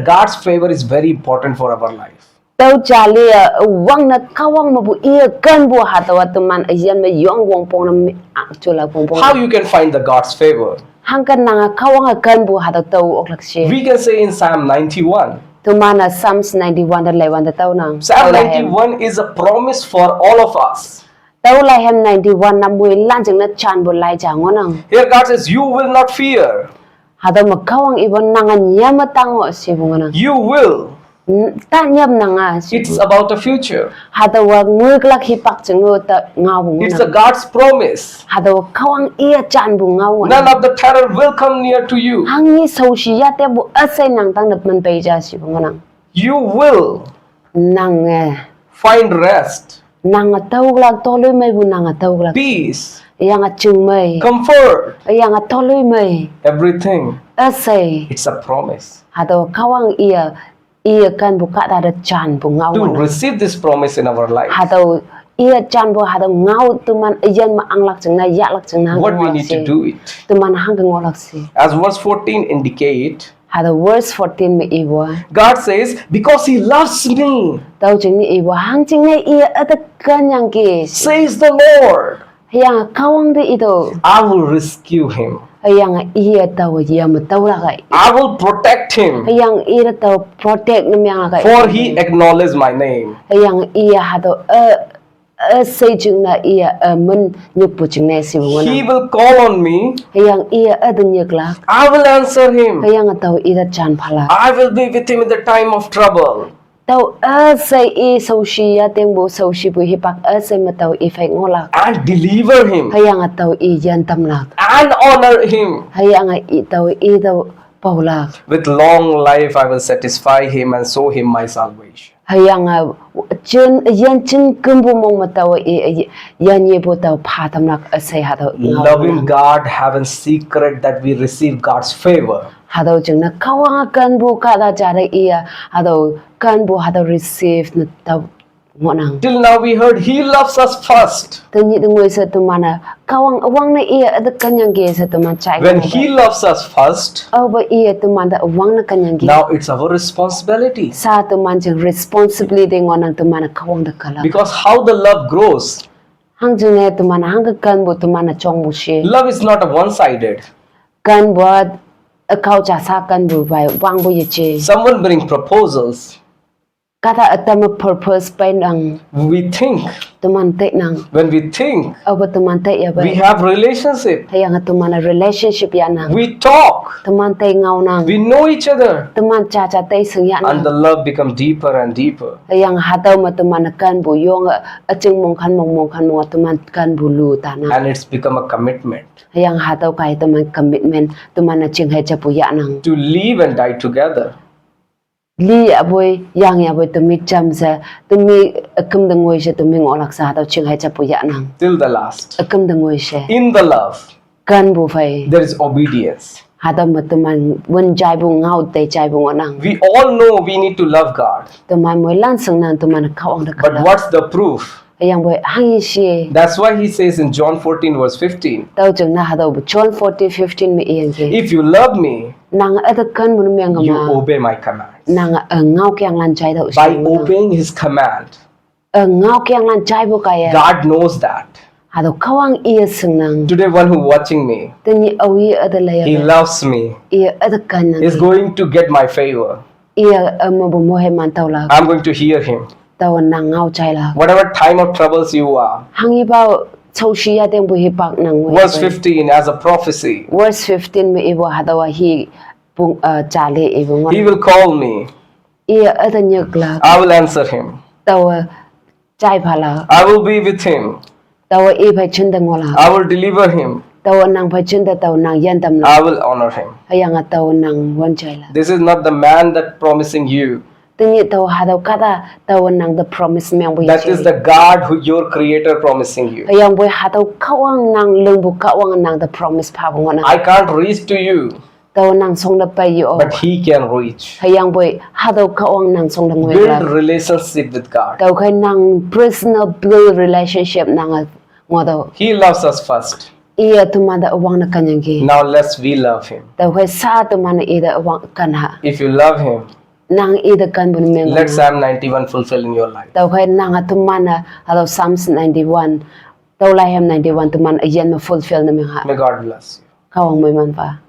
God's favor is very important for our life. Tau chali wang na kawang mabu iya kan bu hatawa tuman ayan me yong wong pong na chula pong pong. How you can find the God's favor? Hangkan nanga kawang kan bu hataw tau oklakshe. We can say in Psalm 91. Tumana Psalms 91 da lewan da tau nang. Psalm 91 is a promise for all of us. Tau lahem 91 na mui lanjeng na chan bu lai cha ngonang. Here God says, you will not fear. Hataw makawang ibon nangan nyama tango si bunganang. You will. Ta nyam nanga. It's about the future. Hataw ngui klak hipak chengu ta ngaw It's a God's promise. Hataw kawang iya chan bu ngaw. None of the terror will come near to you. Hangi saushi ya te bu asay nang tang dap man peja si bunganang. You will Nang find rest, nang tawag toloy may bu nang tawag peace, yang chung may comfort, yang toloy may everything. asay It's a promise. hataw kawang iya kan buka da chan bu ngaw To receive this promise in our life, hataw iya chan bu hataw ngaw tuman ayan ma anglak cheng na yaklak cheng na what we need to do it. tuman hang ngolak si As verse 14 indicate, hataw verse 14 me iwa God says, because He loves me, taw cheng ni iwa hang cheng na iya at kanyang ki says the Lord, yang kawang de ito I will rescue him. yang iya taw yam taw lakay I will protect him, yang iya taw protect na miyang lakay for He acknowledged my name. yang iya hataw say cheng na iya men nyupu cheng na si He bunganang will call on me, yang iya nyuklak I will answer him. yang taw iya chan phala I will be with him in the time of trouble. taw say saushi ya tengbo saushi bu hipak say mataw ifay ngolak And deliver him yang taw iyan tamlak and honor him. yang taw ito paulak With long life I will satisfy him and show him my salvation. yang yan chin kumbu mong mataw yan yebo taw patamlak say hataw Loving God, having secret that we receive God's favor. hadaw cheng na kawang kan bu kada jara iya hadaw kan bu hadaw receive na taw ngonang Till now we heard He loves us first. tanyi dungwe sa tumana kawang awang na iya at kanyang gi sa tuman chai When He loves us first, ba iya tumanda awang na kanyang gi now it's our responsibility. sa tuman cheng responsibility ngonang tumana kawang da kala Because how the love grows, hang jeng ne tumana hang kan bu tumana chong bu she love is not a one-sided. kan bu kau cha sa kan bu bai wang bu ye che Someone bring proposals. kata atama purpose pai nang We think. tuman te nang When we think, ba tuman te ya we bai have relationship. yang tumana relationship ya nang We talk. teman tay ngau nang We know each other. teman cha tay seng ya And nang the love becomes deeper and deeper. yang hataw ma teman kan bu yong acheng mong kan teman kan bu lu ta nang And it's become a commitment yang hataw kai teman commitment teman ching hai cha pu ya nang to live and die together. li aboy yang ya boy tumi cham sa tumi akam dang ngoi she tumi ngolak sa hataw ching hai cha pu ya nang Till the last. akam dang ngoi she In the love, kan bu fai there is obedience. hataw ma teman wen jai bu ngau te jai bu nang We all know we need to love God. teman moi lan seng nang teman kawang da But kala what's the proof? yang boy hangi she That's why He says in John 14 verse 15, tau cheng na hadaw John 40:15 me iyan ki if you love me, nang ada kan mun me you ngama obey my commands. nang ngau kyang lan chai dau By obeying His command, ngau kyang lan chai bu kaya God knows that. hadaw kawang iya seng nang Today, one who watching me, tani awi ada He laya loves me. iya ada kan nang He's going to get my favor. iya mabu mohe man tau la I'm going to hear Him. tau nang ngau chai la Whatever time of troubles you are. hangi ba chau shi ya teng bu hi pak nang Verse 15 as a prophecy. verse 15 me ibo hadaw hi pung chale ibo He ngon will call me. iya ada nyekla I will answer Him. tau chai phala I will be with Him. tau i phai chen da ngola I will deliver Him. tau nang phai chen da tau nang yan tam I la will honor Him. ayang tau nang wan chai la This is not the man that promising you. tingi tau hadaw kata tau nang the promise myang bu That is the God who your creator promising you. ayang boy hadaw kawang nang lengbu kawang nang the promise pa bu ngona I can't reach to you, tau nang song da pai yo but He can reach. ayang boy hadaw kawang nang song da ngoi Build la relationship with God. tau kai nang personal build relationship nang ngodo He loves us first. iya tumanda awang na kanyang gi Now let's we love Him. tau kai sa tumanda ida awang kanha If you love Him, nang ida kan bun meng Let Psalm 91 fulfill in your life. tau khai nang atumana halo Psalms 91 tau lai hem 91 tuman ayen ma fulfill na meng ha May God bless you. kawang moy man pa